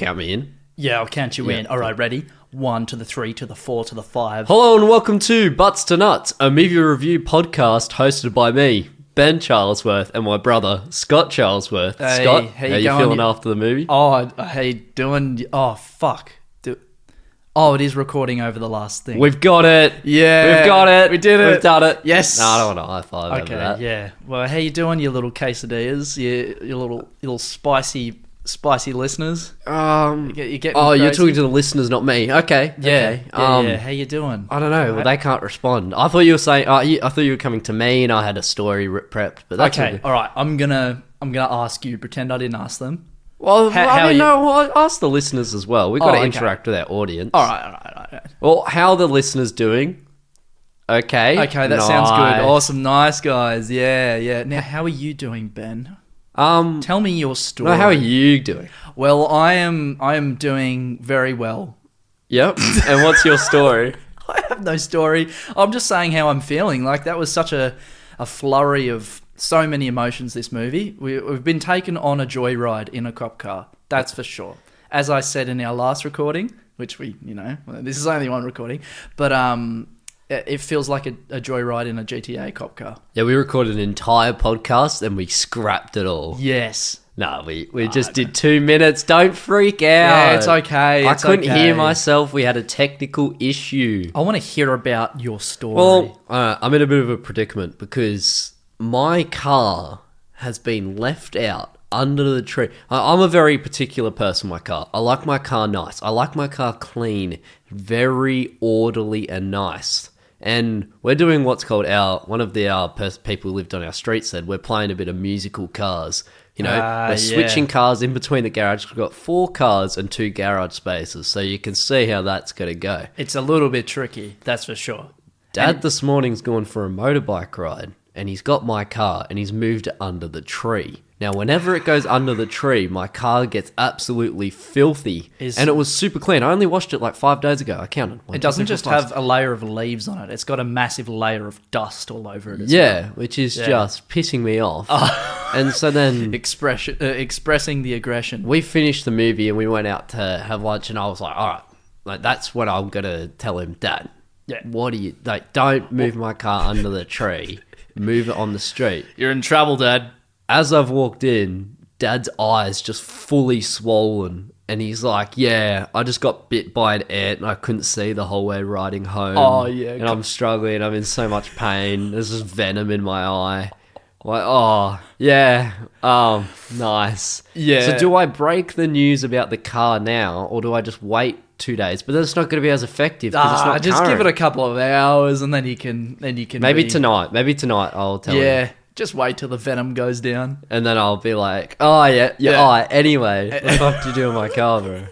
count me in? Yeah, I'll count you in. All right, ready? 1 to the 3 to the 4 to the 5. Hello and welcome to Butts to Nuts, a movie review podcast hosted by me, Ben Charlesworth, and my brother, Scott Charlesworth. Hey, Scott, how you you feeling going? after the movie? Oh, how you doing? Oh, fuck. Oh, it is recording over the last thing. We've got it. Yeah. We've got it. We did it. We've done it. Yes. No, I don't want to high five over Okay, that. yeah. Well, how you doing, you little quesadillas? Your little spicy listeners? Um, You getting oh, you're crazy? talking to the listeners, not me. Okay. Yeah, okay. yeah. How you doing? I don't know. Well, they can't respond. I thought you were saying. I thought you were coming to me, and I had a story prepped. But that's Okay, all right. I'm gonna ask you. Pretend I didn't ask them. Well, How I mean, you- no. Well, ask the listeners as well. We've got to okay. interact with our audience. All right. Well, how are the listeners doing? Okay. Okay, that sounds good. Awesome, nice guys. Yeah. Now, how are you doing, Ben? Tell me your story. No, how are you doing? Well, I am doing very well. Yep. And what's your story? I have no story. I'm just saying how I'm feeling. Like, that was such a flurry of so many emotions, this movie. We've been taken on a joyride in a cop car. That's for sure. As I said in our last recording, which this is only one recording, but it feels like a joyride in a GTA cop car. Yeah, we recorded an entire podcast and we scrapped it all. Yes. No, we just did 2 minutes. Don't freak out. Yeah, it's okay. I couldn't hear myself. We had a technical issue. I want to hear about your story. Well, I'm in a bit of a predicament because my car has been left out under the tree. I'm a very particular person, my car. I like my car nice. I like my car clean, very orderly and nice. And we're doing what's called one of the people who lived on our street said, we're playing a bit of musical cars. We're switching cars in between the garage. We've got 4 cars and 2 garage spaces, so you can see how that's going to go. It's a little bit tricky, that's for sure. Dad this morning's gone for a motorbike ride, and he's got my car, and he's moved it under the tree. Now, whenever it goes under the tree, my car gets absolutely filthy, and it was super clean. I only washed it like 5 days ago. I counted. It doesn't just have a layer of leaves on it. It's got a massive layer of dust all over it as well. Which is just pissing me off. And so then... expressing the aggression. We finished the movie and we went out to have lunch, and I was like, all right, like that's what I'm going to tell him, Dad. Yeah. What do you... Like, don't move my car under the tree. Move it on the street. You're in trouble, Dad. As I've walked in, Dad's eyes just fully swollen. And he's like, yeah, I just got bit by an ant and I couldn't see the whole way riding home. Oh, yeah. And I'm struggling. I'm in so much pain. There's just venom in my eye. Like, oh, yeah. Nice. Yeah. So do I break the news about the car now or do I just wait 2 days? But then it's not going to be as effective because it's not just current. give it a couple of hours and then you can Maybe tonight I'll tell him. Yeah. Just wait till the venom goes down. And then I'll be like, oh, yeah. All right, anyway. What the fuck do you do with my car, bro?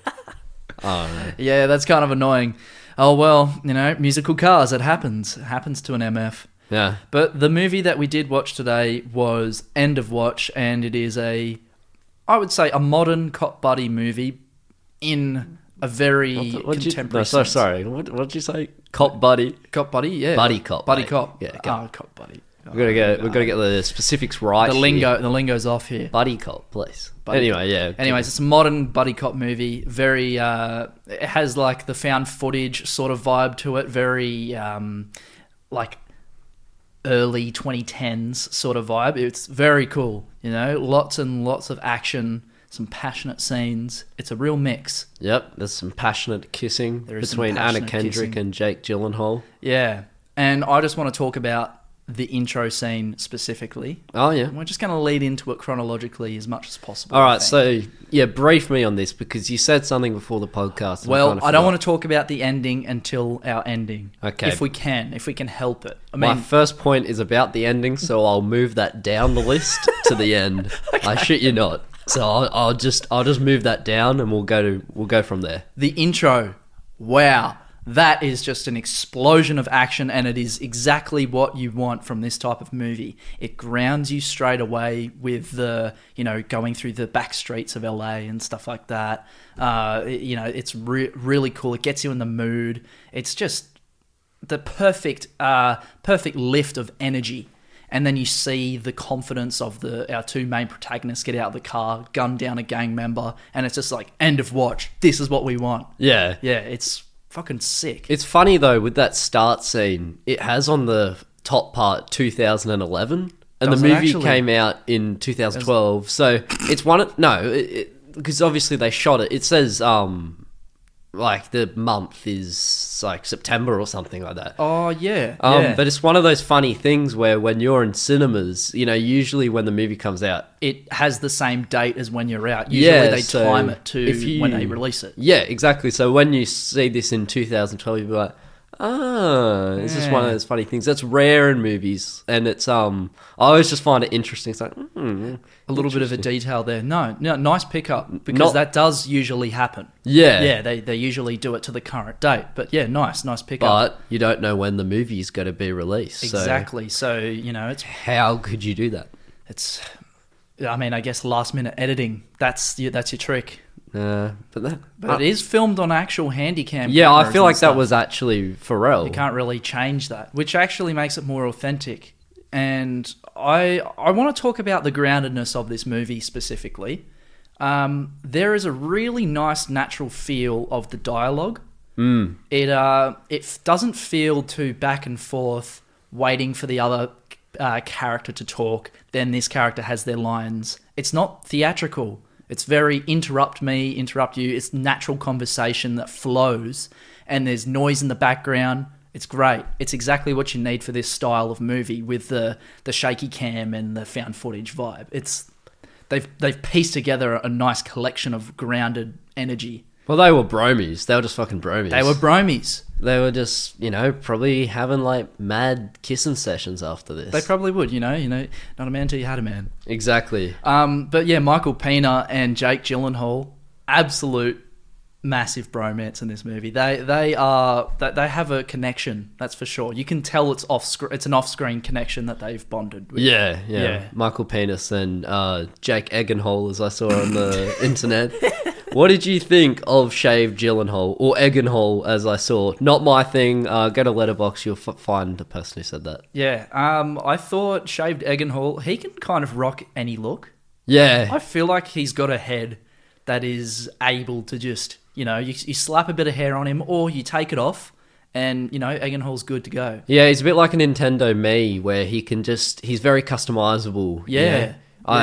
Oh, no. Yeah, that's kind of annoying. Oh, well, musical cars, it happens. It happens to an MF. Yeah. But the movie that we did watch today was End of Watch, and it is I would say, a modern cop buddy movie in a very contemporary sense. Sorry. What did you say? Cop buddy? Cop buddy, yeah. Buddy cop. Buddy mate. cop. Yeah, Cop buddy. We've got to get the specifics right. The lingo's off here. Buddy cop, please. Buddy anyway, cop. Anyways, it's a modern buddy cop movie. Very, it has like the found footage sort of vibe to it. Very, like early 2010s sort of vibe. It's very cool. Lots and lots of action, some passionate scenes. It's a real mix. Yep, there's some passionate kissing between Anna Kendrick and Jake Gyllenhaal. Yeah, and I just want to talk about the intro scene specifically. Oh, yeah. We're just going to lead into it chronologically as much as possible. All right, so, brief me on this because you said something before the podcast. Well, I don't want to talk about the ending until our ending. Okay. If we can help it. My first point is about the ending, so I'll move that down the list to the end. Okay. I shit you not. So I'll just move that down and we'll go from there. The intro. Wow. That is just an explosion of action, and it is exactly what you want from this type of movie. It grounds you straight away with the, going through the back streets of LA and stuff like that. It's really cool. It gets you in the mood. It's just the perfect lift of energy. and then you see the confidence of our two main protagonists get out of the car, gun down a gang member, and it's just like, end of watch. This is what we want. Yeah. Yeah, it's fucking sick. It's funny though, with that start scene, it has on the top part 2011, and Does the it movie actually? came out in 2012. So it's because obviously they shot it. It says like the month is like September or something like that. Oh, yeah. But it's one of those funny things where when you're in cinemas, usually when the movie comes out, it has the same date as when you're out. Usually they so time it to if you- when they release it. yeah, exactly. So when you see this in 2012, you'll be like, it's just one of those funny things. That's rare in movies, and it's I always just find it interesting. It's like A little bit of a detail there. No, nice pickup, because Not- that does usually happen. yeah, Yeah, they usually do it to the current date. But yeah, nice pickup. but you don't know when the movie is going to be released. Exactly. So, it's So how could you do that? I guess last minute editing. That's your trick. But it is filmed on actual handycam. Yeah, I cameras feel and like that stuff. was actually Pharrell. You can't really change that, which actually makes it more authentic. And I want to talk about the groundedness of this movie specifically. There is a really nice natural feel of the dialogue. It doesn't feel too back and forth, waiting for the other character to talk. Then this character has their lines. It's not theatrical. It's very interrupt me, interrupt you. It's natural conversation that flows, and there's noise in the background. It's great. It's exactly what you need for this style of movie with the shaky cam and the found footage vibe. They've pieced together a nice collection of grounded energy. Well, they were bromies. They were just fucking bromies. They were bromies. They were just, probably having like mad kissing sessions after this. They probably would, not a man till you had a man. Exactly. But yeah, Michael Pena and Jake Gyllenhaal, absolute massive bromance in this movie. They have a connection, that's for sure. You can tell it's an off-screen connection that they've bonded with. Yeah. Michael Penis and Jake Eggenhaal, as I saw on the internet. What did you think of shaved Gyllenhaal, or Eggenhaal, as I saw? Not my thing. Go to Letterboxd, you'll find the person who said that. Yeah, I thought shaved Eggenhaal, he can kind of rock any look. Yeah. I feel like he's got a head that is able to just, you slap a bit of hair on him, or you take it off, and, Eggenhaal's good to go. Yeah, he's a bit like a Nintendo Mii, where he's very customizable. Yeah.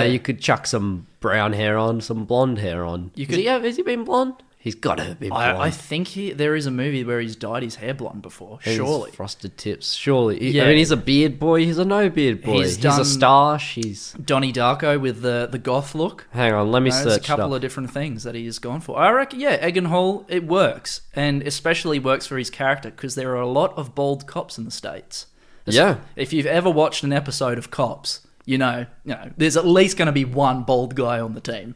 You could chuck some brown hair on, some blonde hair on. Has he been blonde? He's got to be blonde. I think there is a movie where he's dyed his hair blonde before. And surely. Frosted tips. Surely. Yeah. He's a beard boy. He's a no beard boy. He's done a stash. He's... Donnie Darko with the goth look. Hang on, let me search There's a it couple up. of different things that he has gone for. I reckon, Eggenhaal, it works. And especially works for his character, because there are a lot of bald cops in the States. Yeah. If you've ever watched an episode of Cops, there's at least going to be one bald guy on the team.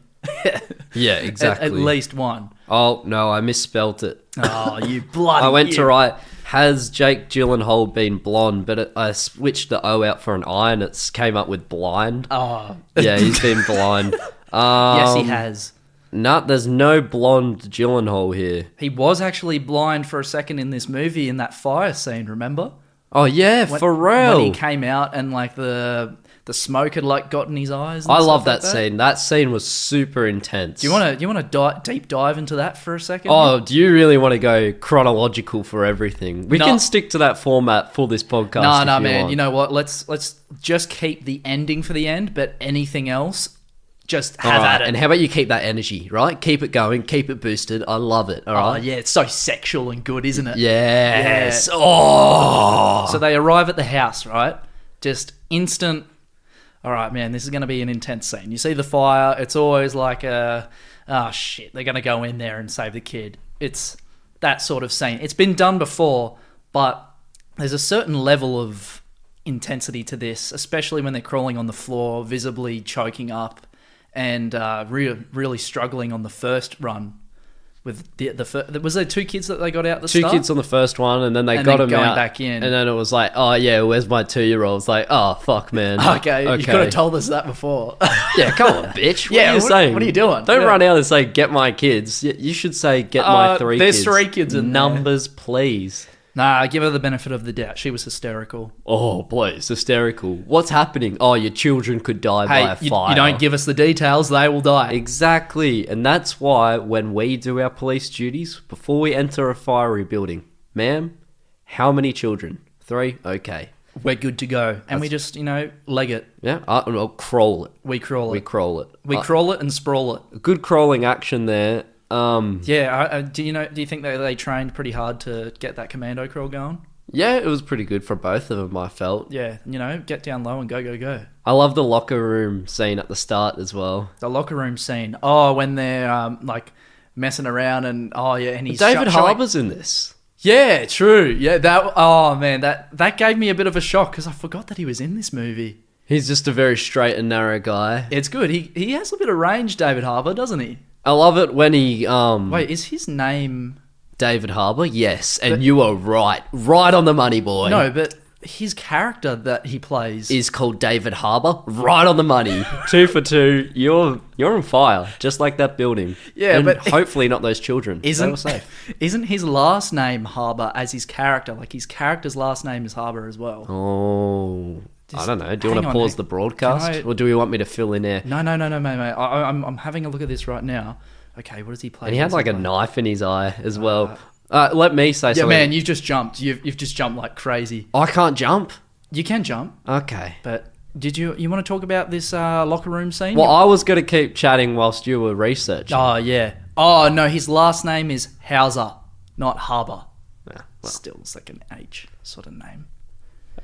Yeah, exactly. At least one. Oh, no, I misspelt it. Oh, you bloody... I went to write, has Jake Gyllenhaal been blonde? But I switched the O out for an I, and it came up with blind. Oh. Yeah, he's been blind. Yes, he has. No, there's no blonde Gyllenhaal here. He was actually blind for a second in this movie in that fire scene, remember? Oh, yeah, Pharrell. When he came out and like the smoke had like got in his eyes. And I stuff love like that scene. That scene was super intense. Do you want to deep dive into that for a second? Oh, do you really want to go chronological for everything? We can stick to that format for this podcast. No, man. Want. You know what? Let's just keep the ending for the end, but anything else, just have at it. And how about you keep that energy, right? Keep it going, keep it boosted. I love it. All right. Oh, yeah, it's so sexual and good, isn't it? Yes. Yeah. Oh. So they arrive at the house, right? Just instant. All right, man, this is going to be an intense scene. You see the fire. It's always like shit, they're going to go in there and save the kid. It's that sort of scene. It's been done before, but there's a certain level of intensity to this, especially when they're crawling on the floor, visibly choking up, and really struggling on the first run. With was there two kids that they got out at the start? Two kids on the first one, and then they And got then him going out back in. and then it was like, oh yeah, where's my 2-year-old? It's like, oh fuck, man. Okay, you could have told us that before. Yeah, come on, bitch. What Yeah, are you what- saying? what are you doing? Don't Yeah. run out and say, get my kids. You should say, get my 3 kids. there's 3 kids in there. Numbers, please. Nah, give her the benefit of the doubt. She was hysterical. Oh, boy, it's hysterical. What's happening? Oh, your children could die by a fire. You don't give us the details, they will die. Exactly. And that's why when we do our police duties, before we enter a fiery building, ma'am, how many children? 3? Okay. We're good to go. And we just, leg it. Yeah, well, crawl it. We crawl it. We crawl it. We crawl it and sprawl it. Good crawling action there. Yeah, do you think that they trained pretty hard to get that commando crawl going? Yeah, it was pretty good for both of them, I felt. Yeah, get down low and go, go, go. I love the locker room scene at the start as well. The locker room scene. Oh, when they're messing around and and he's David showing... Harbour's in this. Yeah, true. Yeah, that gave me a bit of a shock because I forgot that he was in this movie. He's just a very straight and narrow guy. It's good. He has a bit of range, David Harbour, doesn't he? I love it when he Wait, is his name David Harbour? Yes, and you are right on the money, boy. No, but his character that he plays is called David Harbour. Right on the money. 2 for 2. You're on fire, just like that building. Yeah, and but hopefully not those children. They were safe. Isn't his last name Harbour as his character? Like his character's last name is Harbour as well. Oh. I don't know. Do you want to pause the broadcast? Or do we want me to fill in there? No, mate. I'm having a look at this right now. Okay, what does he play? And he had like a knife in his eye as well. Let me say something. Yeah, man, you've just jumped. You've just jumped like crazy. I can't jump? You can jump. Okay. But did you want to talk about this locker room scene? Well, I was going to keep chatting whilst you were researching. Oh, yeah. Oh, no, his last name is Hauser, not Harbour. Yeah, well. Still, it's like an H sort of name.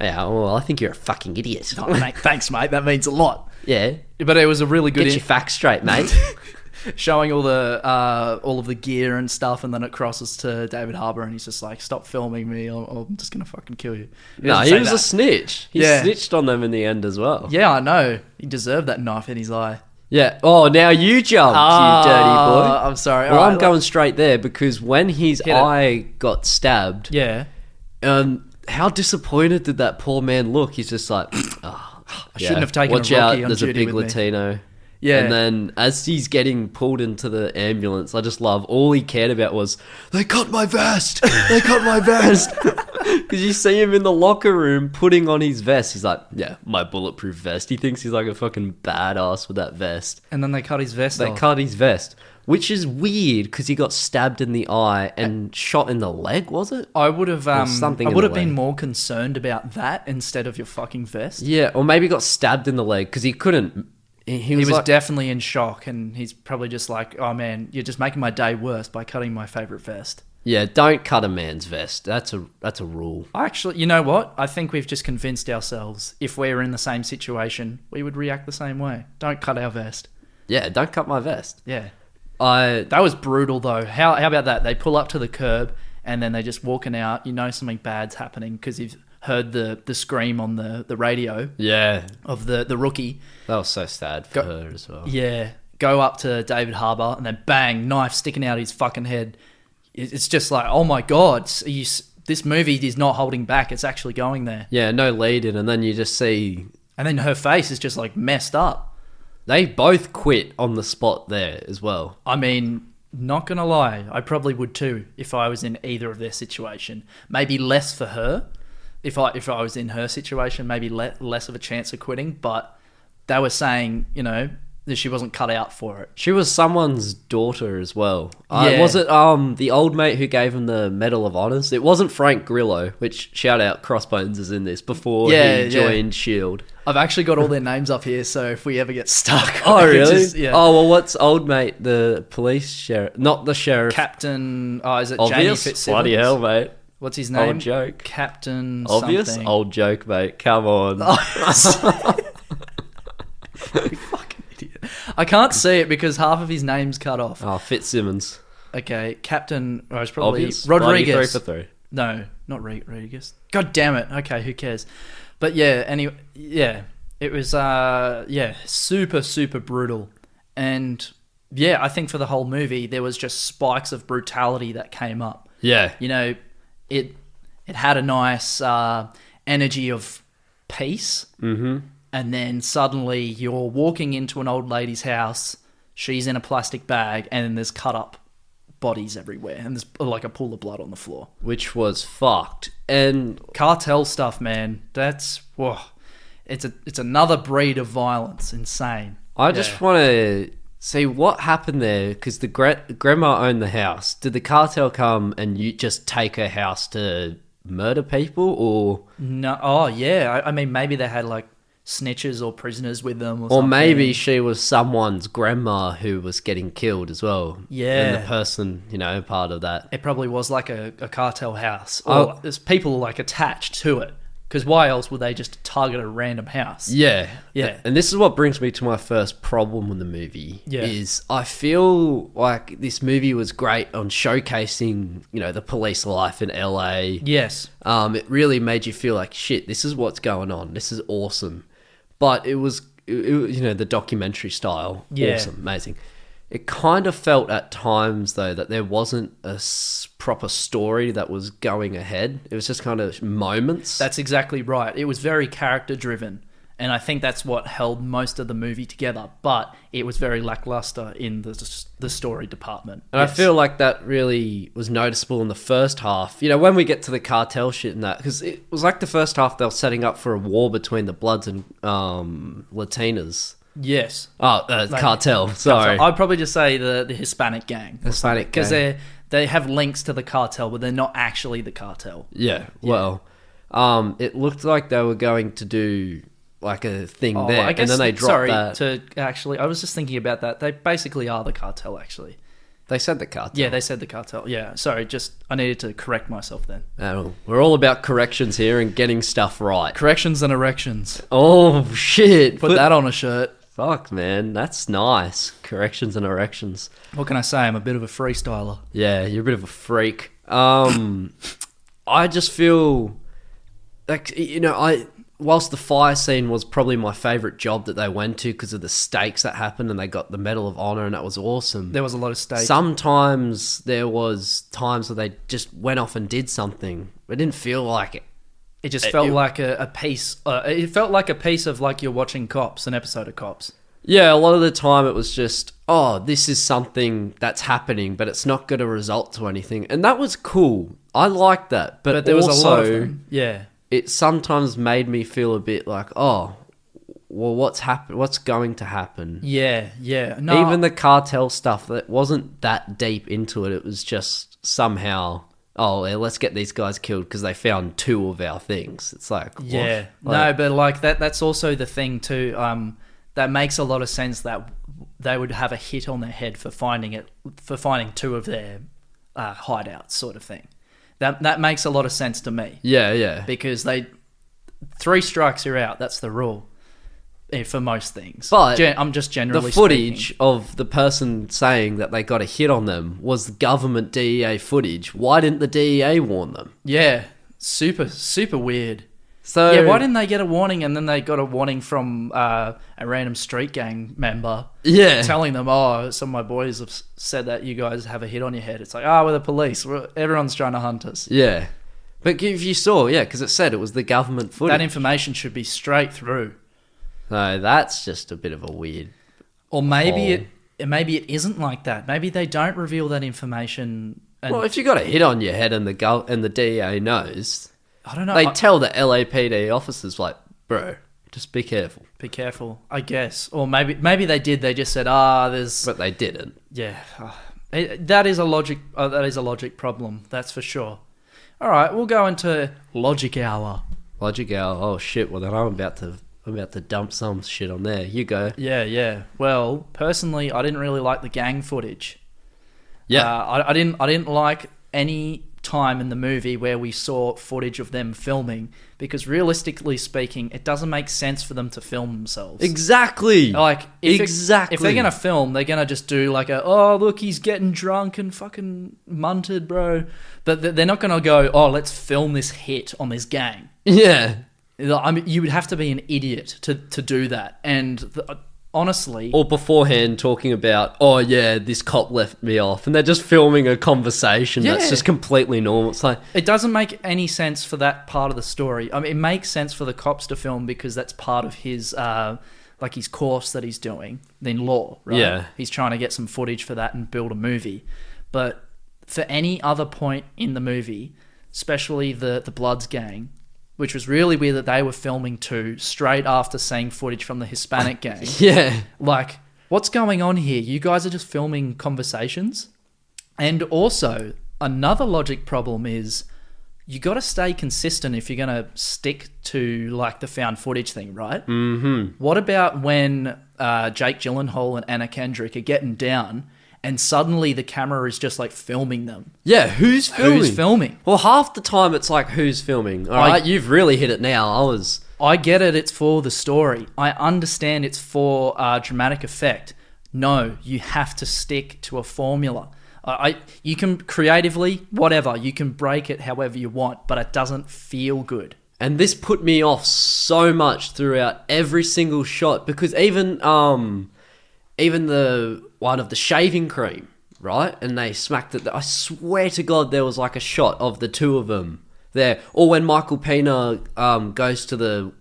Yeah, well, I think you're a fucking idiot. Oh, mate, thanks, mate. That means a lot. Yeah. But it was a really good... Get your facts straight, mate. Showing all of the gear and stuff, and then it crosses to David Harbour, and he's just like, "Stop filming me, or I'm just gonna fucking kill you." He was a snitch. He snitched on them in the end as well. Yeah, I know. He deserved that knife in his eye. Yeah. Oh, now you jumped, you dirty boy. I'm sorry. Well, I'm going straight there because when his eye got stabbed, yeah. How disappointed did that poor man look? He's just like, I shouldn't have taken watch a out, rookie on there's a duty big with me. Latino. Yeah. And then as he's getting pulled into the ambulance, I just love, all he cared about was, they cut my vest! They cut my vest! Because you see him in the locker room putting on his vest. He's like, yeah, my bulletproof vest. He thinks he's like a fucking badass with that vest. And then they cut his vest off. They cut his vest. Which is weird because he got stabbed in the eye and shot in the leg, was it? I would have something I in would the have been leg. more concerned about that instead of your fucking vest. Yeah, or maybe he got stabbed in the leg because he couldn't. He was like, definitely in shock, and he's probably just like, "Oh man, you're just making my day worse by cutting my favorite vest." yeah, don't cut a man's vest. That's a rule. Actually, you know what? I think we've just convinced ourselves if we're in the same situation, we would react the same way. Don't cut our vest. Yeah, don't cut my vest. Yeah. That was brutal though. How about that? They pull up to the curb and then they're just walking out. You know something bad's happening because you've heard the scream on the radio. Yeah. Of the rookie. That was so sad for her as well. Yeah. Go up to David Harbour and then bang, knife sticking out his fucking head. It's just like, oh my God, this movie is not holding back. It's actually going there. Yeah, no lead in, and then you just see... And then her face is just like messed up. They both quit on the spot there as well. I mean, not gonna lie, I probably would too if I was in either of their situation. Maybe less for her. If I was in her situation, maybe less of a chance of quitting. But they were saying, that she wasn't cut out for it. She was someone's daughter as well. Yeah. Was it the old mate who gave him the Medal of Honors? It wasn't Frank Grillo, which, shout out, Crossbones is in this, before he joined S.H.I.E.L.D. I've actually got all their names up here, so if we ever get stuck... Oh, really? Yeah. Oh, well, what's old mate, the police sheriff? Not the sheriff. Captain... Oh, is it Obvious? Jamie Fitzsimmons? Bloody hell, mate. What's his name? Old joke. Captain Obvious? something. Old joke, mate. Come on. You fucking idiot. I can't see it because half of his name's cut off. Oh, Fitzsimmons. Okay, Captain... Oh, it's probably Obvious? Rodriguez. 3 for 3. No, not Rodriguez. God damn it. Okay, who cares? But yeah, anyway, yeah. It was, super, super brutal. And yeah, I think for the whole movie, there was just spikes of brutality that came up. Yeah. It had a nice energy of peace. Mm-hmm. And then suddenly you're walking into an old lady's house. She's in a plastic bag and then there's cut up bodies everywhere, and there's like a pool of blood on the floor. which was fucked. And Cartel stuff, man. That's whoa. It's another breed of violence. Insane. I just want to see what happened there, because the grandma owned the house. Did the cartel come and you just take her house to murder people, or No. Oh yeah. I mean, maybe they had like snitches or prisoners with them, or or something. maybe she was someone's grandma who was getting killed as well? Yeah. And the person, part of that. It probably was like a cartel house, or there's people like attached to it. Because why else would they just target a random house? Yeah. Yeah. And this is what brings me to my first problem with the movie. Yeah. Is I feel like this movie was great on showcasing, the police life in LA. Yes. It really made you feel like, shit, this is what's going on. This is awesome. But it was, the documentary style. Yeah. Awesome. Amazing. It kind of felt at times, though, that there wasn't a proper story that was going ahead. It was just kind of moments. That's exactly right. It was very character driven. And I think that's what held most of the movie together. But it was very lackluster in the story department. And I feel like that really was noticeable in the first half. When we get to the cartel shit and that, because it was like the first half they were setting up for a war between the Bloods and Latinas. Yes. Cartel. Sorry. I'd probably just say the Hispanic gang. Hispanic Because gang. they have links to the cartel, but they're not actually the cartel. Yeah. Well, it looked like they were going to do like a thing there, I guess, and then they dropped that. I was just thinking about that. They basically are the cartel, actually. They said the cartel. Yeah, they said the cartel. Yeah, sorry, I needed to correct myself then. We're all about corrections here and getting stuff right. Corrections and erections. Oh, shit. Put that on a shirt. Fuck, man. That's nice. Corrections and erections. What can I say? I'm a bit of a freestyler. Yeah, you're a bit of a freak. I just feel like, whilst the fire scene was probably my favourite job that they went to because of the stakes that happened, and they got the Medal of Honor, and that was awesome. There was a lot of stakes. Sometimes there was times where they just went off and did something. It didn't feel like it. It just felt like a piece. It felt like a piece of like you're watching Cops, an episode of Cops. Yeah, a lot of the time it was just, this is something that's happening, but it's not going to result to anything. And that was cool. I liked that. But there was also, a lot of them. Yeah. It sometimes made me feel a bit like, what's going to happen? Yeah, yeah. No, Even the cartel stuff, that wasn't that deep into it. It was just somehow, let's get these guys killed because they found 2 of our things. It's like, what? yeah. Like, No, but like that's also the thing too. That makes a lot of sense that they would have a hit on their head for finding 2 of their hideouts, sort of thing. That makes a lot of sense to me. Yeah, yeah. Because 3 strikes you're out. That's the rule for most things. But I'm just generally the footage speaking. of the person saying that they got a hit on them was government DEA footage. Why didn't the DEA warn them? Yeah, super, super weird. So Yeah, why didn't they get a warning and then they got a warning from a random street gang member telling them, some of my boys have said that you guys have a hit on your head. It's like, we're the police. Everyone's trying to hunt us. Yeah. But if you saw, because it said it was the government footage. That information should be straight through. No, that's just a bit of a weird... Or maybe it isn't like that. Maybe they don't reveal that information. Well, if you got a hit on your head and the DEA knows... I don't know. They tell the LAPD officers, like, bro, just be careful. Be careful, I guess. Or maybe they did. They just said, there's... But they didn't. Yeah. That is a logic problem. That's for sure. All right, we'll go into Logic Hour. Logic Hour. Oh, shit. Well, then I'm about to dump some shit on there. You go. Yeah. Well, personally, I didn't really like the gang footage. Yeah. I didn't like any time in the movie where we saw footage of them filming, because realistically speaking, it doesn't make sense for them to film themselves. Exactly. Like, if they're gonna film, they're gonna just do like look, he's getting drunk and fucking munted, bro. But they're not gonna go, let's film this hit on this gang. Yeah. I mean, you would have to be an idiot to do that. And honestly... Or beforehand talking about, this cop left me off. And they're just filming a conversation that's just completely normal. It's like... It doesn't make any sense for that part of the story. I mean, it makes sense for the cops to film because that's part of his... his course that he's doing in law, right? Yeah. He's trying to get some footage for that and build a movie. But for any other point in the movie, especially the Bloods gang, which was really weird that they were filming too straight after seeing footage from the Hispanic gang. Yeah. Like, what's going on here? You guys are just filming conversations? And also, another logic problem is you got to stay consistent if you're going to stick to, like, the found footage thing, right? Mm-hmm. What about when Jake Gyllenhaal and Anna Kendrick are getting down and suddenly the camera is just, like, filming them? Yeah, who's filming? Who's filming? Well, half the time it's like, who's filming? All right, you've really hit it now. I get it, it's for the story. I understand it's for dramatic effect. No, you have to stick to a formula. You can creatively, whatever, you can break it however you want, but it doesn't feel good. And this put me off so much throughout every single shot, because even the one of the shaving cream, right? And they smacked it. I swear to God, there was like a shot of the two of them there. Or when Michael Pena goes to the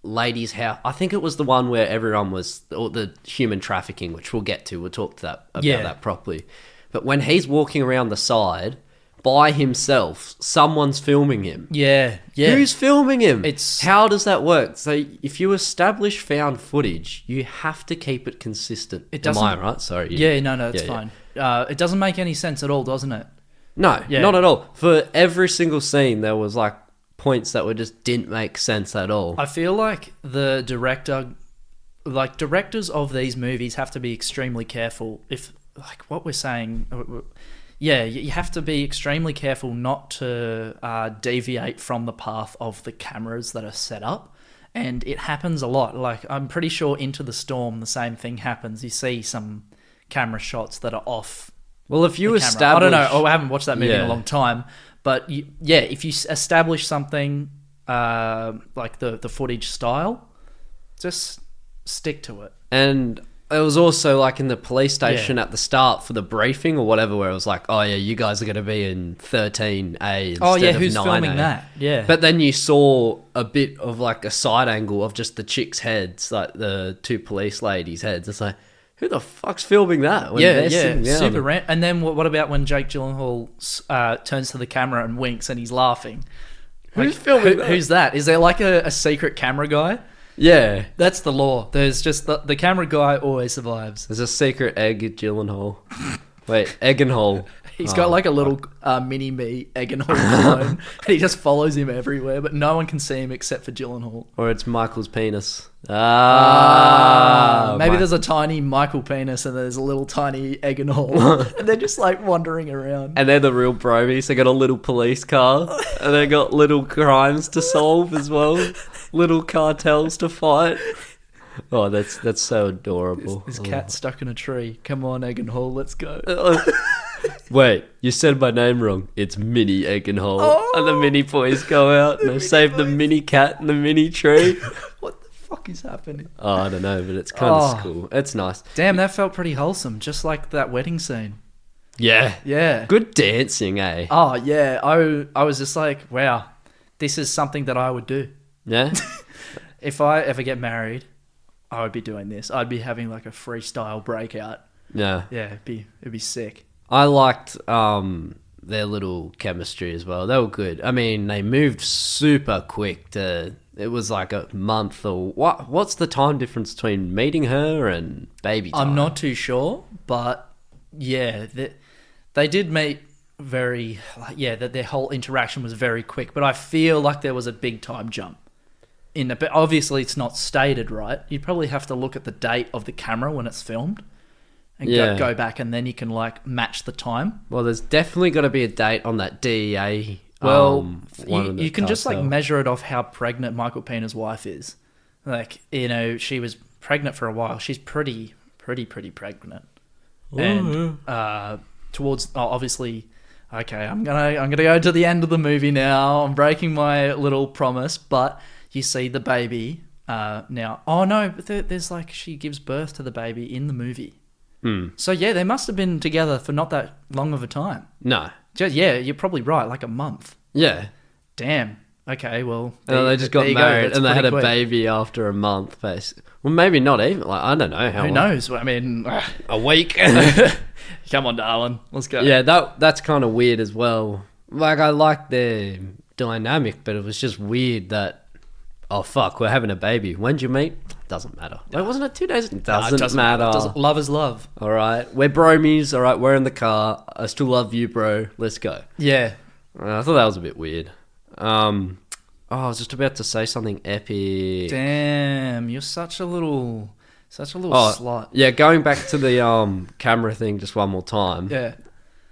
lady's house. I think it was the one where everyone was, or the human trafficking, which we'll get to. We'll talk to about that properly. But when he's walking around the side by himself, someone's filming him. Yeah. Who's filming him? How does that work? So if you establish found footage, you have to keep it consistent. Am I right? Sorry. No, it's fine. It doesn't make any sense at all, doesn't it? No, not at all. For every single scene, there was like points that didn't make sense at all. I feel like the directors of these movies have to be extremely careful. If, like what we're saying, you have to be extremely careful not to deviate from the path of the cameras that are set up. And it happens a lot. Like, I'm pretty sure Into the Storm, the same thing happens. You see some camera shots that are off. Well, if you establish... I don't know. I haven't watched that movie in a long time. But, if you establish something like the footage style, just stick to it. And it was also like in the police station at the start for the briefing or whatever, where it was like, oh yeah, you guys are going to be in 13A instead of 9A. Who's filming that? Yeah. But then you saw a bit of like a side angle of just the chicks' heads, like the two police ladies' heads. It's like, who the fuck's filming that? Super rant. And then what about when Jake Gyllenhaal turns to the camera and winks and he's laughing? Who's filming that? Who's that? Is there like a secret camera guy? Yeah. That's the law. There's just the camera guy always survives. There's a secret Egg Gyllenhaal. Wait, Eggenhaal. He's got like a little mini-me Eggenhaal clone, and he just follows him everywhere, but no one can see him except for Gyllenhaal. Or it's Michael's penis. Maybe there's a tiny Michael penis and there's a little tiny Eggenhaal, and they're just like wandering around. And they're the real bromies. They got a little police car, and they got little crimes to solve as well, little cartels to fight. Oh, that's so adorable. This cat stuck in a tree. Come on, Eggenhaal, let's go. Wait, you said my name wrong. It's Mini Eggenhaal. And the mini boys go out and they save the mini cat in the mini tree. What the fuck is happening? Oh, I don't know, but it's kind of cool. It's nice. Damn, that felt pretty wholesome, just like that wedding scene. Yeah. Good dancing, eh? Oh, yeah. I was just like, wow, this is something that I would do. Yeah? If I ever get married, I would be doing this. I'd be having like a freestyle breakout. Yeah. Yeah, it'd be sick. I liked their little chemistry as well. They were good. I mean, they moved super quick. It was like a month or what? What's the time difference between meeting her and baby time? I'm not too sure, but yeah, they did meet very. That their whole interaction was very quick. But I feel like there was a big time jump. But obviously, it's not stated right. You'd probably have to look at the date of the camera when it's filmed. And go back, and then you can like match the time. Well, there's definitely got to be a date on that DEA. You can just like measure it off how pregnant Michael Pena's wife is. Like, she was pregnant for a while. She's pretty pregnant. Ooh. And towards obviously, okay, I'm gonna go to the end of the movie now. I'm breaking my little promise, but you see the baby now. Oh no, but there's like she gives birth to the baby in the movie. So yeah, they must have been together for not that long of a time. No. You're probably right, like a month. Yeah. Damn. Okay, well, And then they just got there you go. married That's and they had a pretty quick. baby after a month. Well, maybe not even. Like, I don't know how Who long. knows? I mean, A week. come on, darling, let's go. Yeah, that's kind of weird as well. Like, I like their dynamic, but it was just weird that, oh, fuck, we're having a baby. When'd you meet? Doesn't matter. Wait, wasn't it 2 days? It Doesn't matter. Love is love. All right. We're bromies. All right. We're in the car. I still love you, bro. Let's go. Yeah. I thought that was a bit weird. I was just about to say something epic. Damn, you're such a little slut. Yeah, going back to the camera thing just one more time. Yeah.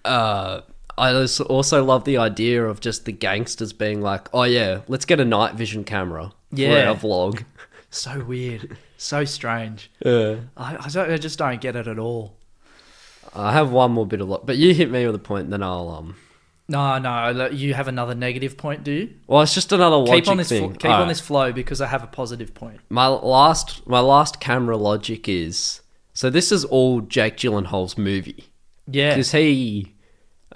I also love the idea of just the gangsters being like, oh yeah, let's get a night vision camera for our vlog. So weird. So strange. Yeah. I just don't get it at all. I have one more bit of luck, but you hit me with a point, then I'll No, you have another negative point, do you? Well, it's just another logic thing. Keep on this flow because I have a positive point. My last camera logic is, so this is all Jake Gyllenhaal's movie. Yeah. Because he,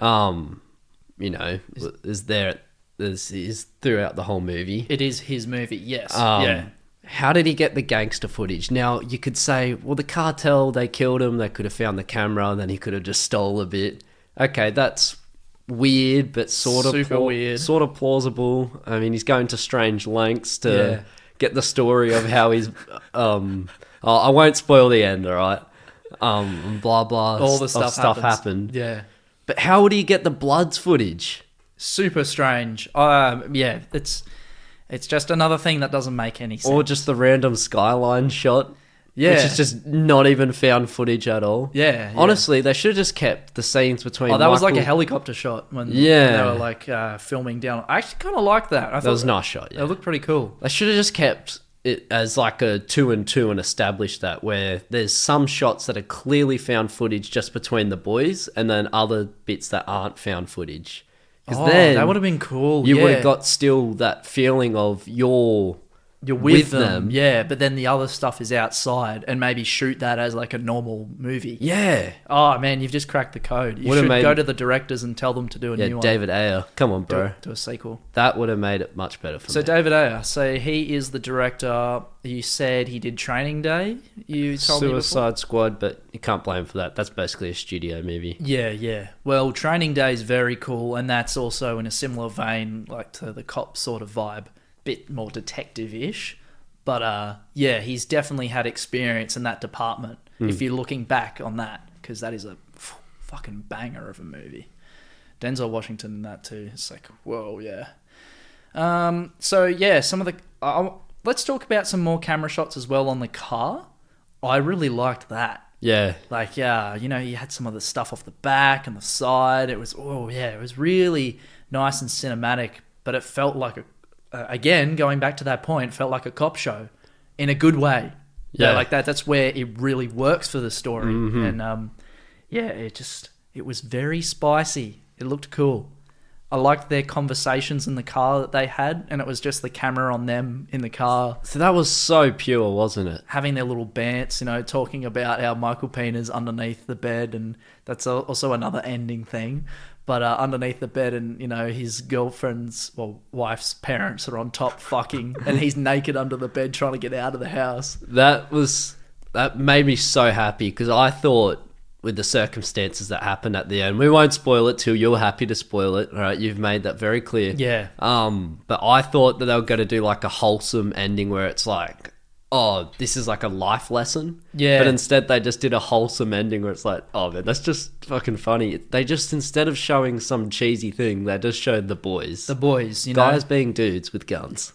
is there, is throughout the whole movie. It is his movie, yes. Yeah. How did he get the gangster footage? Now, you could say, well, the cartel, they killed him, they could have found the camera, and then he could have just stole a bit. Okay, that's weird, but sort of super weird, sort of plausible. I mean, he's going to strange lengths to get the story of how he's. I won't spoil the end, all right? Blah blah. All the stuff happened. Yeah, but how would he get the Bloods footage? Super strange. It's just another thing that doesn't make any sense. Or just the random skyline shot. Yeah. Which is just not even found footage at all. Yeah. Honestly, they should have just kept the scenes between. That was like a helicopter shot when they were like filming down. I actually kind of like that. I thought that was a nice shot. Yeah. It looked pretty cool. They should have just kept it as like a 2 and 2 and established that, where there's some shots that are clearly found footage just between the boys, and then other bits that aren't found footage. Because then that would have been cool. You would have got still that feeling of you're with them. Yeah, but then the other stuff is outside, and maybe shoot that as like a normal movie. Yeah. Oh man, you've just cracked the code. You should go to the directors and tell them to do a new one. David Ayer. Come on, bro. Do a sequel. That would have made it much better for me. So David Ayer, he is the director. You said he did Training Day. You told me Suicide Squad, but you can't blame him for that. That's basically a studio movie. Yeah. Well, Training Day is very cool, and that's also in a similar vein, like to the cop sort of vibe. Bit more detective-ish, but he's definitely had experience in that department. If you're looking back on that, because that is a fucking banger of a movie. Denzel Washington in that too. It's like, whoa, yeah. Some of the let's talk about some more camera shots as well on the car. I really liked that. Yeah. Like, you had some of the stuff off the back and the side. It was really nice and cinematic, but it felt like again, going back to that point, felt like a cop show in a good way. Yeah, like that. That's where it really works for the story. Mm-hmm. And it was very spicy. It looked cool. I liked their conversations in the car that they had, and it was just the camera on them in the car. So that was so pure, wasn't it? Having their little bants, talking about how Michael Pena's underneath the bed, and that's also another ending thing. But underneath the bed, and his wife's parents are on top fucking, and he's naked under the bed trying to get out of the house. That made me so happy, because I thought, with the circumstances that happened at the end, we won't spoil it till you're happy to spoil it. All right, you've made that very clear. Yeah. But I thought that they were going to do like a wholesome ending where it's like, oh, this is like a life lesson. Yeah. But instead they just did a wholesome ending where it's like, oh man, that's just fucking funny. They just, instead of showing some cheesy thing, they just showed the boys. The boys, Guys being dudes with guns.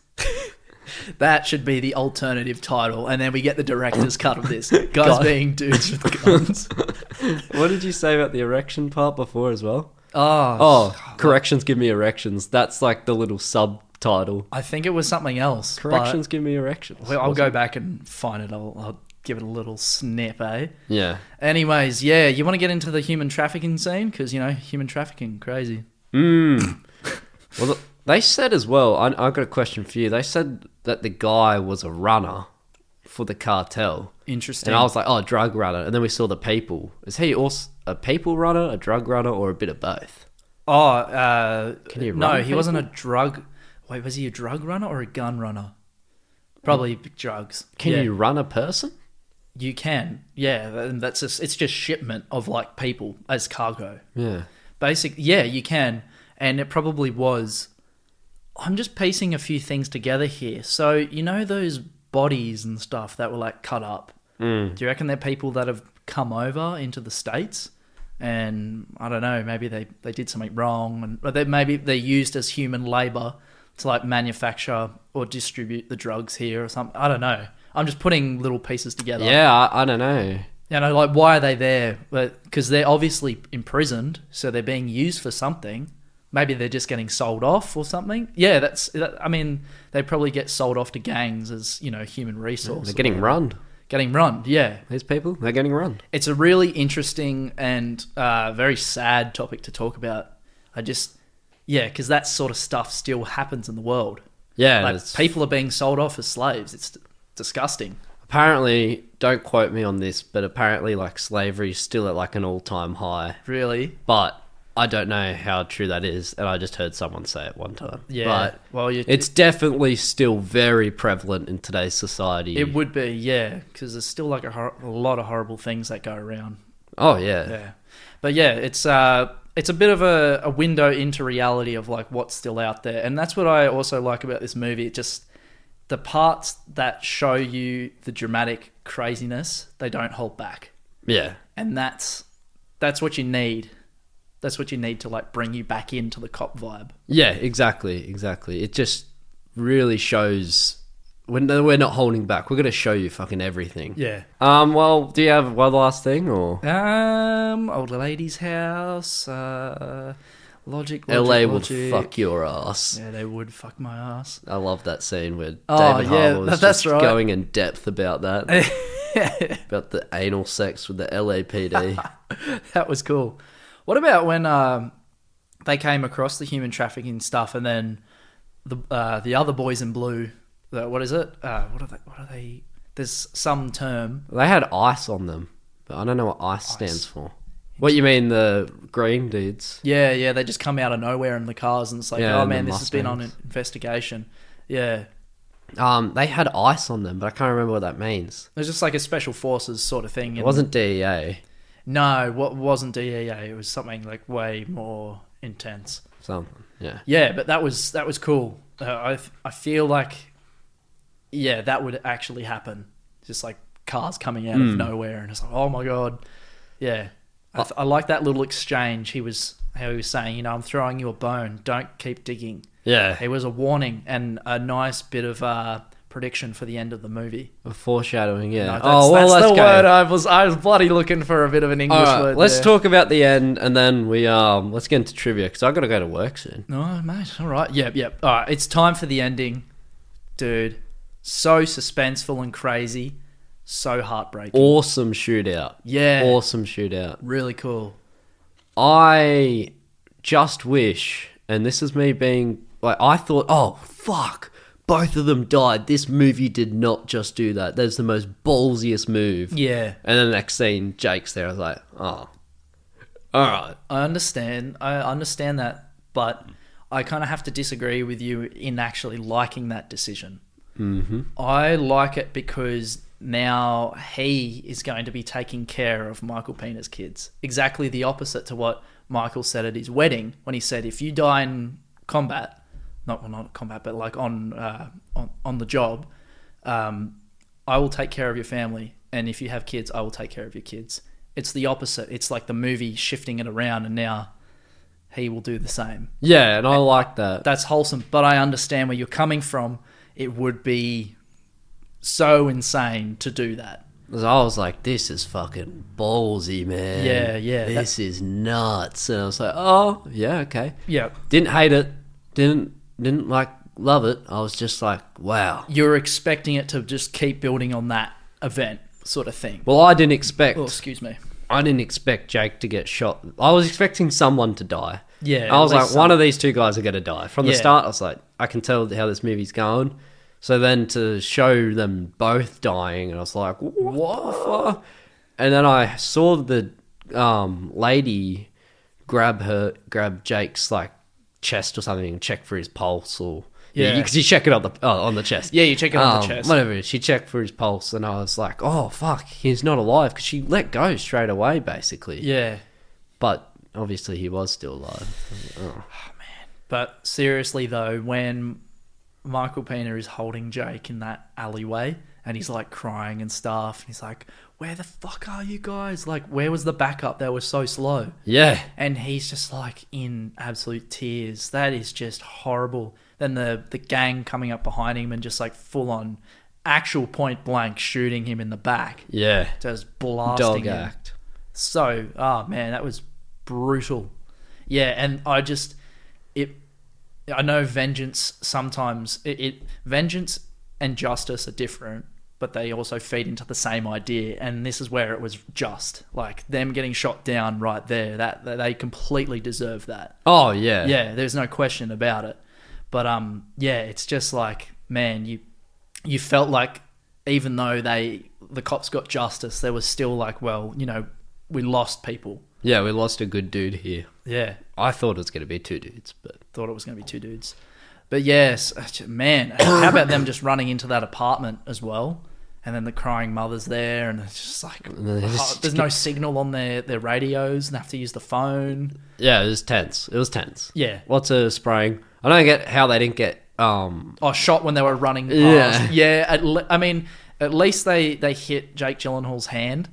That should be the alternative title, and then we get the director's cut of this. Guys being dudes with guns. What did you say about the erection part before as well? Corrections give me erections. That's like the little subtitle. I think it was something else. Corrections give me erections. Well, I'll go back and find it. I'll give it a little snip, eh? Yeah. Anyways, you want to get into the human trafficking scene? Because, human trafficking, crazy. Well, they said as well, I've got a question for you. They said that the guy was a runner for the cartel. Interesting. And I was like, oh, drug runner. And then we saw the people. Is he also a people runner, a drug runner, or a bit of both? No, he people? wasn't a drug. Wait, was he a drug runner or a gun runner? Probably drugs. Can Yeah. you run a person? You can, yeah. It's just shipment of like people as cargo. Yeah. Yeah, you can, and it probably was. I'm just piecing a few things together here. So you know those bodies and stuff that were like cut up. Do you reckon they're people that have come over into the States, and I don't know, maybe they did something wrong, and maybe they're used as human labor to like manufacture or distribute the drugs here or something. I don't know. I'm just putting little pieces together. Yeah, I don't know. You know, like, why are they there? Because they're obviously imprisoned, so they're being used for something. Maybe they're just getting sold off or something. Yeah, I mean, they probably get sold off to gangs as, you know, human resource. They're getting run. Getting run, yeah. These people, they're getting run. It's a really interesting and very sad topic to talk about. Because that sort of stuff still happens in the world. Yeah. Like, people are being sold off as slaves. It's disgusting. Apparently, don't quote me on this, but apparently, like, slavery is still at like an all-time high. Really? But I don't know how true that is, and I just heard someone say it one time. Yeah. But well, it's definitely still very prevalent in today's society. It would be, yeah, because there's still like a lot of horrible things that go around. Oh yeah. Yeah, but yeah, it's a bit of a window into reality of like what's still out there, and that's what I also like about this movie. It just, the parts that show you the dramatic craziness, they don't hold back. Yeah. And that's what you need. That's what you need to like bring you back into the cop vibe. Yeah, exactly. It just really shows when we're not holding back. We're going to show you fucking everything. Yeah. Well, do you have one last thing or? Old lady's house. Logic. LA would fuck your ass. Yeah, they would fuck my ass. I love that scene where Oh, David yeah, Harbour was that's just right. going in depth about that. About the anal sex with the LAPD. That was cool. What about when they came across the human trafficking stuff, and then the other boys in blue? What is it? What are they? There's some term. They had ice on them, but I don't know what ice stands for. What you mean, the green dudes? Yeah, they just come out of nowhere in the cars, and it's like, Yeah, oh and man, the this has been on an Mustangs. investigation. Yeah, They had ice on them, but I can't remember what that means. it was just like a special forces sort of thing. It wasn't DEA. No, what wasn't DEA? It was something like way more intense. Something, yeah. Yeah, but that was cool. I feel like, yeah, that would actually happen. Just like cars coming out of nowhere, and it's like, oh my god, yeah. I like that little exchange. How he was saying, you know, I'm throwing you a bone. Don't keep digging. Yeah. It was a warning and a nice bit of prediction for the end of the movie. A foreshadowing, yeah. No, that's let's the go. word. I was bloody looking for a bit of an English All right, word. let's there. talk about the end, and then let's get into trivia because I got to go to work soon. No, mate. All right. Yep. All right. It's time for the ending, dude. So suspenseful and crazy. So heartbreaking. Awesome shootout. Yeah. Awesome shootout. Really cool. I just wish, and this is me being like, I thought, oh fuck, both of them died. This movie did not just do that. That's the most ballsiest move. Yeah. And then the next scene, Jake's there. I was like, oh, all right. I understand that, but I kind of have to disagree with you in actually liking that decision. Mm-hmm. I like it because now he is going to be taking care of Michael Pena's kids. Exactly the opposite to what Michael said at his wedding when he said, if you die in combat, not combat, but like on the job, I will take care of your family. And if you have kids, I will take care of your kids. It's the opposite. It's like the movie shifting it around, and now he will do the same. Yeah, and I like that. That's wholesome, but I understand where you're coming from. It would be so insane to do that. I was like, this is fucking ballsy, man. Yeah. This is nuts. And I was like, oh, yeah, okay. Yeah. Didn't hate it. Didn't like love it. I was just like, wow. You're expecting it to just keep building on that event sort of thing. Well, I didn't expect... Oh, excuse me. I didn't expect Jake to get shot. I was expecting someone to die. Yeah. I was at like, least one of these two guys are going to die. From the Yeah. start, I was like, I can tell how this movie's going. So then to show them both dying, and I was like, what the fuck? And then I saw the lady grab Jake's like chest or something and check for his pulse, or Yeah. because you check it on the chest. Yeah, you check it on the chest. Whatever. She checked for his pulse, and I was like, "Oh fuck, he's not alive," because she let go straight away, basically. Yeah. But obviously, he was still alive. Oh. But seriously though, when Michael Pena is holding Jake in that alleyway and he's like crying and stuff, and he's like, "Where the fuck are you guys? Like, where was the backup? They were so slow." Yeah. And he's just like in absolute tears. That is just horrible. Then the gang coming up behind him and just like full on actual point blank shooting him in the back. Yeah. Just blasting Dog him. act. So, oh man, that was brutal. Yeah, and I know vengeance sometimes vengeance and justice are different, but they also feed into the same idea, and this is where it was just. Like them getting shot down right there, that they completely deserve that. Oh yeah. Yeah, there's no question about it. But yeah, it's just like, man, you felt like even though the cops got justice, there was still like, well, you know, we lost people. Yeah, we lost a good dude here. Yeah. I thought it was going to be two dudes, but... Thought it was going to be two dudes. But yes, man, how about them just running into that apartment as well? And then the crying mother's there, and it's just like, there's no signal on their radios, and they have to use the phone. Yeah, it was tense. It was tense. Yeah. Lots of spraying. I don't get how they didn't get... shot when they were running past. Yeah. Yeah, I mean, at least they hit Jake Gyllenhaal's hand.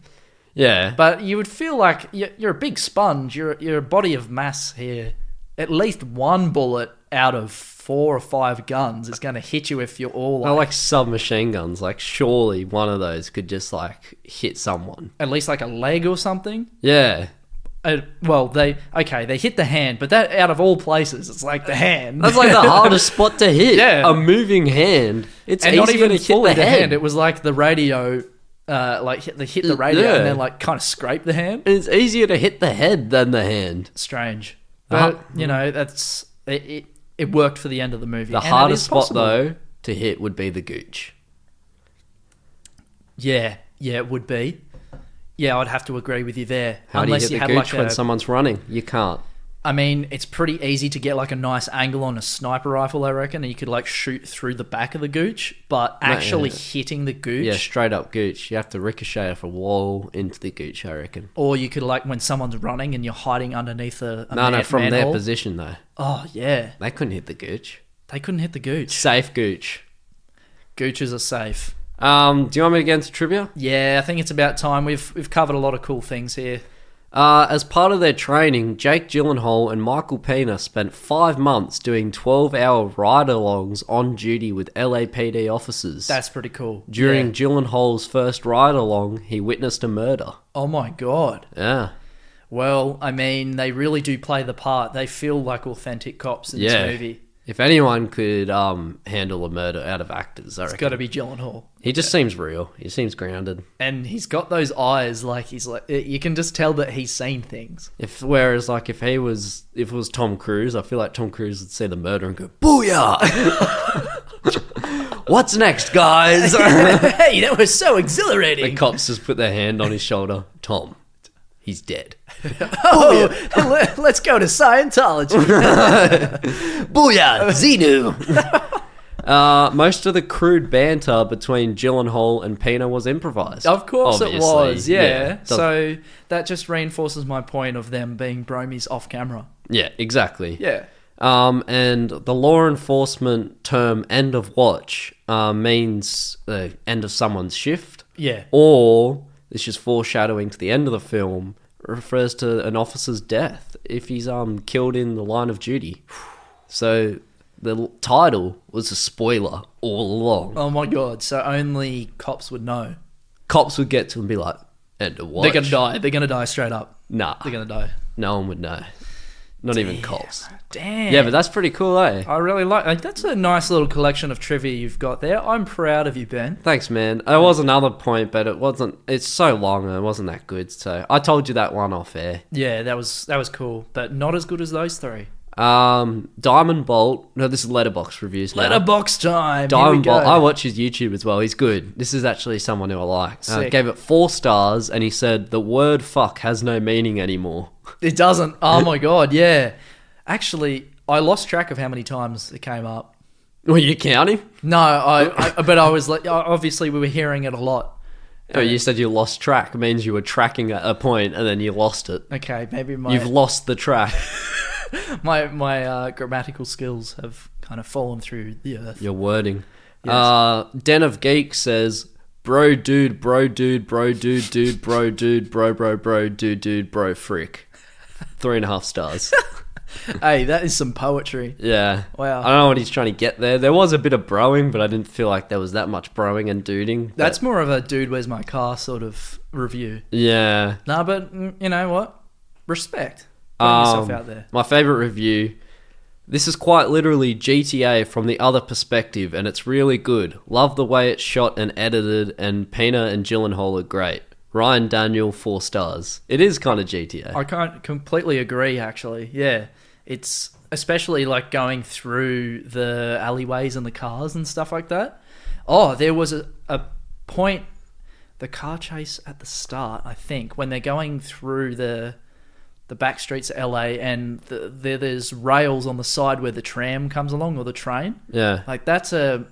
Yeah. But you would feel like you're a big sponge. You're a body of mass here. At least one bullet out of 4 or 5 guns is going to hit you if you're all like submachine guns. Like, surely one of those could just, like, hit someone. at least like a leg or something. Yeah. Well, they hit the hand, but that out of all places, it's like the hand. That's, like, the hardest spot to hit. Yeah. A moving hand. It's and easier not even to hit fully the the head. hand. It was like the radio, they hit the radio Yeah. and then like kind of scrape the hand. It's easier to hit the head than the hand. Strange, but you know that's it. It worked for the end of the movie. The And it hardest is spot, possible. though, to hit would be the gooch. Yeah, it would be. Yeah, I'd have to agree with you there. How do you hit the gooch when someone's running? You can't. I mean, it's pretty easy to get like a nice angle on a sniper rifle, I reckon, and you could like shoot through the back of the gooch, but actually hitting the gooch... Yeah, straight up gooch. You have to ricochet off a wall into the gooch, I reckon. Or you could like when someone's running and you're hiding underneath a No, from their manhole. position, though. Oh, yeah. They couldn't hit the gooch. They couldn't hit the gooch. Safe gooch. Gooches are safe. Do you want me to get into trivia? Yeah, I think it's about time. We've covered a lot of cool things here. As part of their training, Jake Gyllenhaal and Michael Pena spent 5 months doing 12-hour ride-alongs on duty with LAPD officers. That's pretty cool. During Yeah. Gyllenhaal's first ride-along, he witnessed a murder. Oh my God. Yeah. Well, I mean, they really do play the part. They feel like authentic cops in this movie. If anyone could handle a murder out of actors, I It's reckon. got to be Gyllenhaal. He just seems real. He seems grounded. And he's got those eyes, like he's like, you can just tell that he's seen things. Whereas like if it was Tom Cruise, I feel like Tom Cruise would see the murder and go, "Booyah! What's next, guys?" Hey, that was so The exhilarating. cops just put their hand on his shoulder. Tom, he's dead. Oh, let's go to Scientology. Booyah! Xenu! Most of the crude banter between Gyllenhaal and Pena was improvised. Of course Obviously. it was, yeah. Does- So that just reinforces my point of them being bromies off camera. yeah, exactly. Yeah. And the law enforcement term "end of watch" means the end of someone's shift, Yeah. or this is foreshadowing to the end of the film, refers to an officer's death if he's killed in the line of duty. So the title was a spoiler all along. Oh my God. So only cops would know. Cops would get to and be like, "End of watch." They're going to die. They're going to die straight up. Nah, They're going to die. no one would know. Not even cops. Damn. Yeah, but that's pretty cool, eh? I really like that's a nice little collection of trivia you've got there. I'm proud of you, Ben. Thanks, man. There was another point, but it's so long and it wasn't that good. So I told you that one off air. Yeah, that was cool, but not as good as those three. Diamond Bolt. No, this is Letterbox reviews now. Letterbox time. Diamond Here we Bolt. go. I watch his YouTube as well. He's good. This is actually someone who I like. Sick. Gave it 4 stars, and he said the word "fuck" has no meaning anymore. It doesn't. Oh my God, yeah. Actually, I lost track of how many times it came up. Were you counting? No, but I was like, obviously we were hearing it a lot. Oh, you said you lost track. It means you were tracking at a point and then you lost it. Okay, maybe You've lost the track. my grammatical skills have kind of fallen through the earth. Your wording. Yes. Den of Geek says, bro, dude, bro, dude, bro, dude, bro, dude, bro, dude, bro, frick. 3.5 stars. Hey, that is some poetry. Yeah. Wow. I don't know what he's trying to get there. There was a bit of broing, but I didn't feel like there was that much broing and duding. But That's more of a dude, where's my car sort of review. yeah. Nah, but you know what? Respect. Putting yourself out there. My favourite review. This is quite literally GTA from the other perspective, and it's really good. Love the way it's shot and edited, and Pina and Gyllenhaal are great. Ryan Daniel, 4 stars. It is kind of GTA. I can't completely agree, actually. Yeah. It's especially like going through the alleyways and the cars and stuff like that. Oh, there was a point, the car chase at the start, I think, when they're going through the back streets of LA and there's rails on the side where the tram comes along or the train. Yeah. Like that's a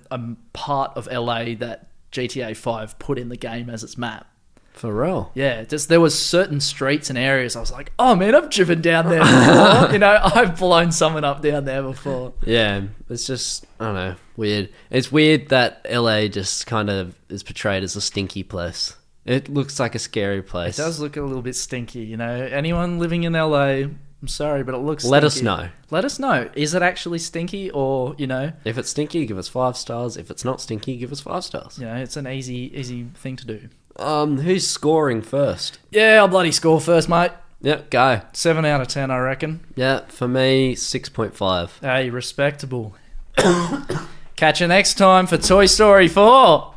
part of LA that GTA 5 put in the game as its map. For real. Yeah, just there was certain streets and areas I was like, oh man, I've driven down there before. You know, I've blown someone up down there before. Yeah, it's just, I don't know, weird. It's weird that LA just kind of is portrayed as a stinky place. It looks like a scary place. It does look a little bit stinky, you know. Anyone living in LA, I'm sorry, but it looks stinky. Let us know. Let us know. Is it actually stinky or, you know? If it's stinky, give us 5 stars. If it's not stinky, give us 5 stars. You know, it's an easy thing to do. Who's scoring first? Yeah, I'll bloody score first, mate. Yep, go. 7 out of 10, I reckon. Yeah, for me, 6.5. Hey, respectable. Catch you next time for Toy Story 4.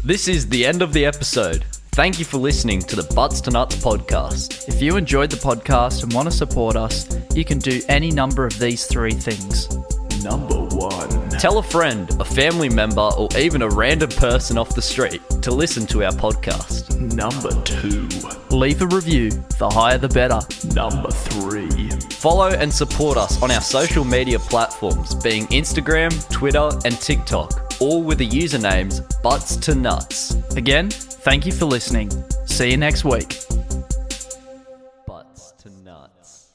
This is the end of the episode. Thank you for listening to the Butts to Nuts podcast. If you enjoyed the podcast and want to support us, you can do any number of these 3 things. Number 1. Tell a friend, a family member, or even a random person off the street to listen to our podcast. Number 2. Leave a review. The higher the better. Number 3. Follow and support us on our social media platforms, being Instagram, Twitter, and TikTok, all with the usernames Butts to Nuts. Again, thank you for listening. See you next week. Butts to Nuts.